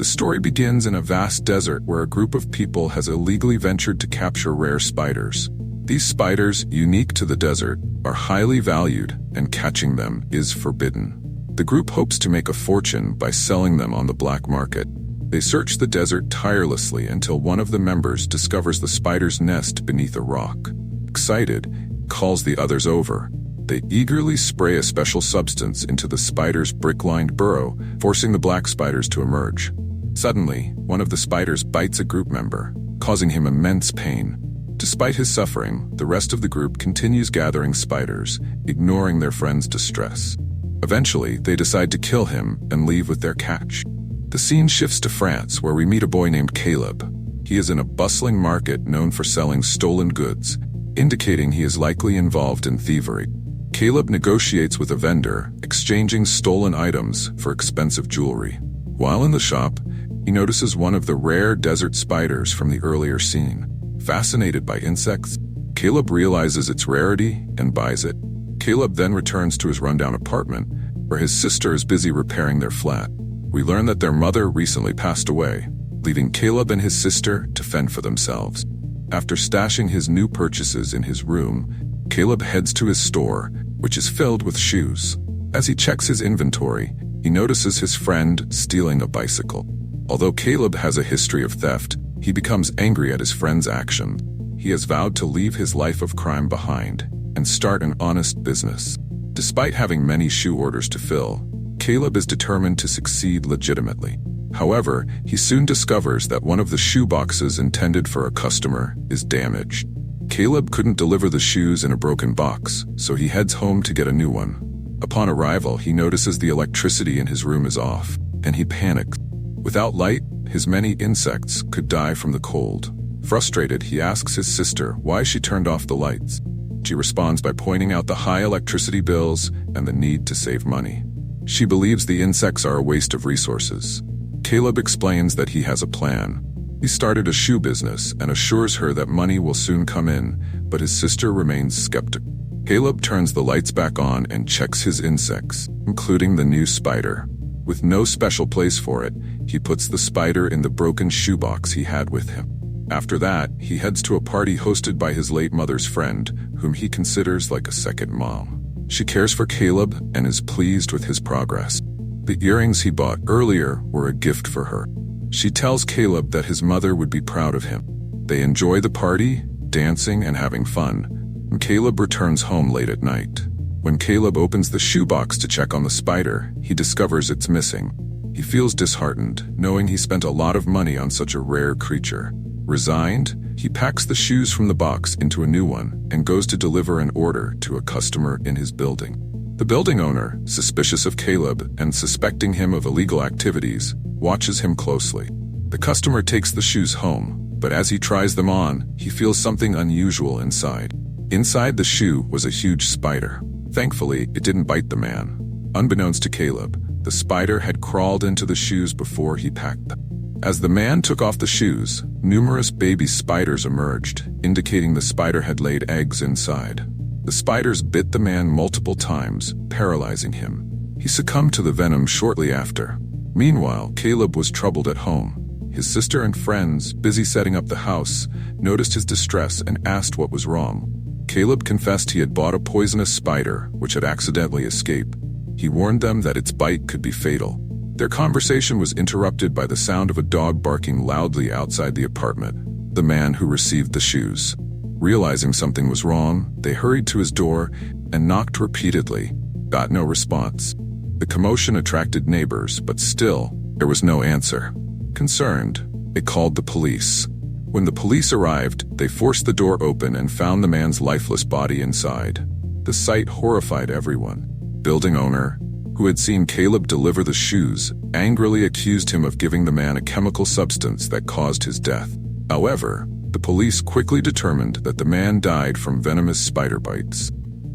The story begins in a vast desert where a group of people has illegally ventured to capture rare spiders. These spiders, unique to the desert, are highly valued, and catching them is forbidden. The group hopes to make a fortune by selling them on the black market. They search the desert tirelessly until one of the members discovers the spider's nest beneath a rock. Excited, he calls the others over. They eagerly spray a special substance into the spider's brick-lined burrow, forcing the black spiders to emerge. Suddenly, one of the spiders bites a group member, causing him immense pain. Despite his suffering, the rest of the group continues gathering spiders, ignoring their friend's distress. Eventually, they decide to kill him and leave with their catch. The scene shifts to France, where we meet a boy named Caleb. He is in a bustling market known for selling stolen goods, indicating he is likely involved in thievery. Caleb negotiates with a vendor, exchanging stolen items for expensive jewelry. While in the shop, he notices one of the rare desert spiders from the earlier scene. Fascinated by insects, Caleb realizes its rarity and buys it. Caleb then returns to his rundown apartment, where his sister is busy repairing their flat. We learn that their mother recently passed away, leaving Caleb and his sister to fend for themselves. After stashing his new purchases in his room, Caleb heads to his store, which is filled with shoes. As he checks his inventory, he notices his friend stealing a bicycle. Although Caleb has a history of theft, he becomes angry at his friend's action. He has vowed to leave his life of crime behind and start an honest business. Despite having many shoe orders to fill, Caleb is determined to succeed legitimately. However, he soon discovers that one of the shoe boxes intended for a customer is damaged. Caleb couldn't deliver the shoes in a broken box, so he heads home to get a new one. Upon arrival, he notices the electricity in his room is off, and he panics. Without light, his many insects could die from the cold. Frustrated, he asks his sister why she turned off the lights. She responds by pointing out the high electricity bills and the need to save money. She believes the insects are a waste of resources. Caleb explains that he has a plan. He started a shoe business and assures her that money will soon come in, but his sister remains skeptical. Caleb turns the lights back on and checks his insects, including the new spider. With no special place for it, he puts the spider in the broken shoebox he had with him. After that, he heads to a party hosted by his late mother's friend, whom he considers like a second mom. She cares for Caleb and is pleased with his progress. The earrings he bought earlier were a gift for her. She tells Caleb that his mother would be proud of him. They enjoy the party, dancing and having fun, and Caleb returns home late at night. When Caleb opens the shoebox to check on the spider, he discovers it's missing. He feels disheartened, knowing he spent a lot of money on such a rare creature. Resigned, he packs the shoes from the box into a new one and goes to deliver an order to a customer in his building. The building owner, suspicious of Caleb and suspecting him of illegal activities, watches him closely. The customer takes the shoes home, but as he tries them on, he feels something unusual inside. Inside the shoe was a huge spider. Thankfully, it didn't bite the man. Unbeknownst to Caleb, the spider had crawled into the shoes before he packed them. As the man took off the shoes, numerous baby spiders emerged, indicating the spider had laid eggs inside. The spiders bit the man multiple times, paralyzing him. He succumbed to the venom shortly after. Meanwhile, Caleb was troubled at home. His sister and friends, busy setting up the house, noticed his distress and asked what was wrong. Caleb confessed he had bought a poisonous spider, which had accidentally escaped. He warned them that its bite could be fatal. Their conversation was interrupted by the sound of a dog barking loudly outside the apartment, the man who received the shoes. Realizing something was wrong, they hurried to his door and knocked repeatedly, got no response. The commotion attracted neighbors, but still, there was no answer. Concerned, they called the police. When the police arrived, they forced the door open and found the man's lifeless body inside. The sight horrified everyone. Building owner, who had seen Caleb deliver the shoes, angrily accused him of giving the man a chemical substance that caused his death. However, the police quickly determined that the man died from venomous spider bites.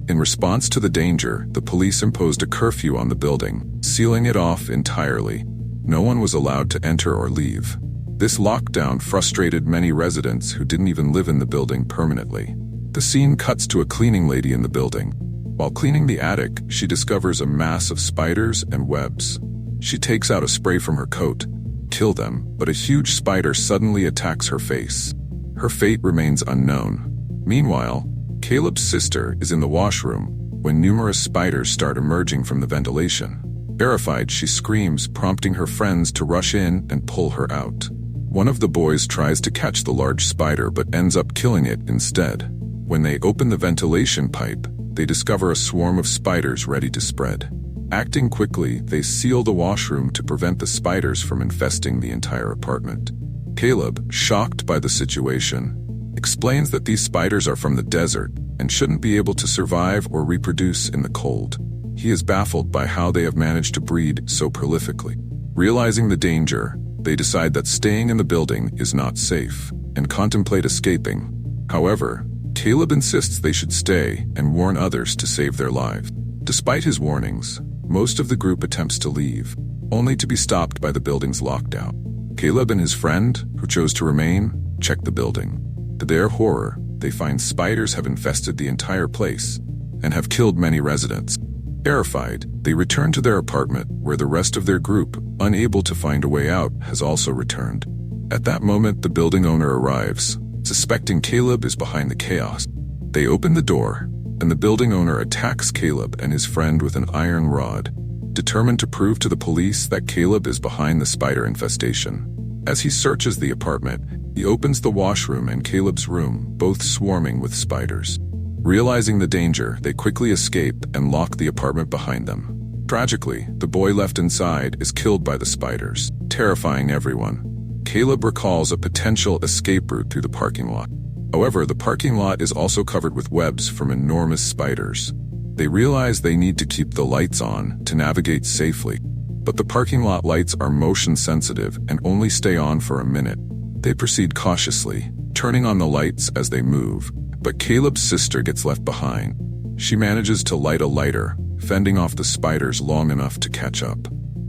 In response to the danger, the police imposed a curfew on the building, sealing it off entirely. No one was allowed to enter or leave. This lockdown frustrated many residents who didn't even live in the building permanently. The scene cuts to a cleaning lady in the building. While cleaning the attic, she discovers a mass of spiders and webs. She takes out a spray from her coat, kill them, but a huge spider suddenly attacks her face. Her fate remains unknown. Meanwhile, Caleb's sister is in the washroom when numerous spiders start emerging from the ventilation. Terrified, she screams, prompting her friends to rush in and pull her out. One of the boys tries to catch the large spider but ends up killing it instead. When they open the ventilation pipe, they discover a swarm of spiders ready to spread. Acting quickly, they seal the washroom to prevent the spiders from infesting the entire apartment. Caleb, shocked by the situation, explains that these spiders are from the desert and shouldn't be able to survive or reproduce in the cold. He is baffled by how they have managed to breed so prolifically. Realizing the danger, they decide that staying in the building is not safe and contemplate escaping. However, Caleb insists they should stay and warn others to save their lives. Despite his warnings, most of the group attempts to leave, only to be stopped by the building's lockdown. Caleb and his friend, who chose to remain, check the building. To their horror, they find spiders have infested the entire place and have killed many residents. Terrified, they return to their apartment where the rest of their group, unable to find a way out, has also returned. At that moment, the building owner arrives, suspecting Caleb is behind the chaos. They open the door, and the building owner attacks Caleb and his friend with an iron rod, determined to prove to the police that Caleb is behind the spider infestation. As he searches the apartment, he opens the washroom and Caleb's room, both swarming with spiders. Realizing the danger, they quickly escape and lock the apartment behind them. Tragically, the boy left inside is killed by the spiders, terrifying everyone. Caleb recalls a potential escape route through the parking lot. However, the parking lot is also covered with webs from enormous spiders. They realize they need to keep the lights on to navigate safely, but the parking lot lights are motion sensitive and only stay on for a minute. They proceed cautiously, turning on the lights as they move, but Caleb's sister gets left behind. She manages to light a lighter, fending off the spiders long enough to catch up.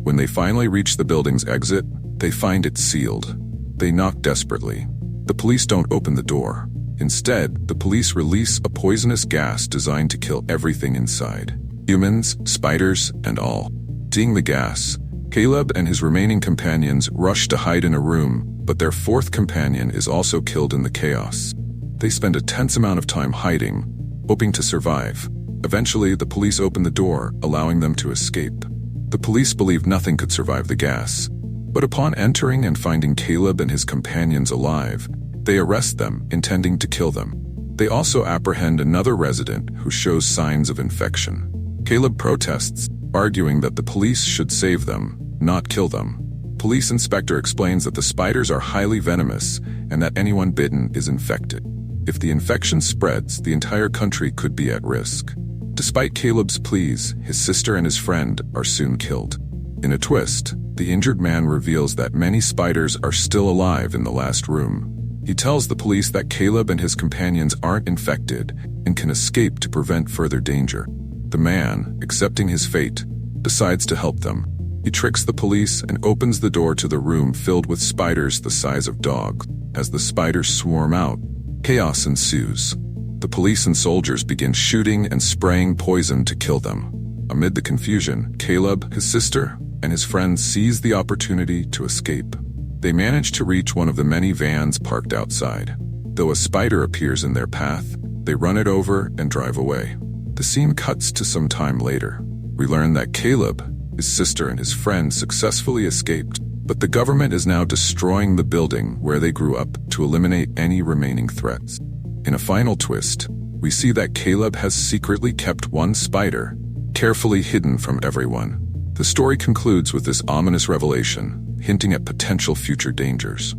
When they finally reach the building's exit, they find it sealed. They knock desperately. The police don't open the door. Instead, the police release a poisonous gas designed to kill everything inside. Humans, spiders, and all. Seeing the gas, Caleb and his remaining companions rush to hide in a room, but their fourth companion is also killed in the chaos. They spend a tense amount of time hiding, hoping to survive. Eventually, the police open the door, allowing them to escape. The police believe nothing could survive the gas, but upon entering and finding Caleb and his companions alive, they arrest them, intending to kill them. They also apprehend another resident who shows signs of infection. Caleb protests, arguing that the police should save them, not kill them. Police inspector explains that the spiders are highly venomous and that anyone bitten is infected. If the infection spreads, the entire country could be at risk. Despite Caleb's pleas, his sister and his friend are soon killed. In a twist, the injured man reveals that many spiders are still alive in the last room. He tells the police that Caleb and his companions aren't infected and can escape to prevent further danger. The man, accepting his fate, decides to help them. He tricks the police and opens the door to the room filled with spiders the size of dogs. As the spiders swarm out, chaos ensues. The police and soldiers begin shooting and spraying poison to kill them. Amid the confusion, Caleb, his sister, and his friends seize the opportunity to escape. They manage to reach one of the many vans parked outside. Though a spider appears in their path, they run it over and drive away. The scene cuts to some time later. We learn that Caleb, his sister, and his friend successfully escaped, but the government is now destroying the building where they grew up to eliminate any remaining threats. In a final twist, we see that Caleb has secretly kept one spider, carefully hidden from everyone. The story concludes with this ominous revelation, hinting at potential future dangers.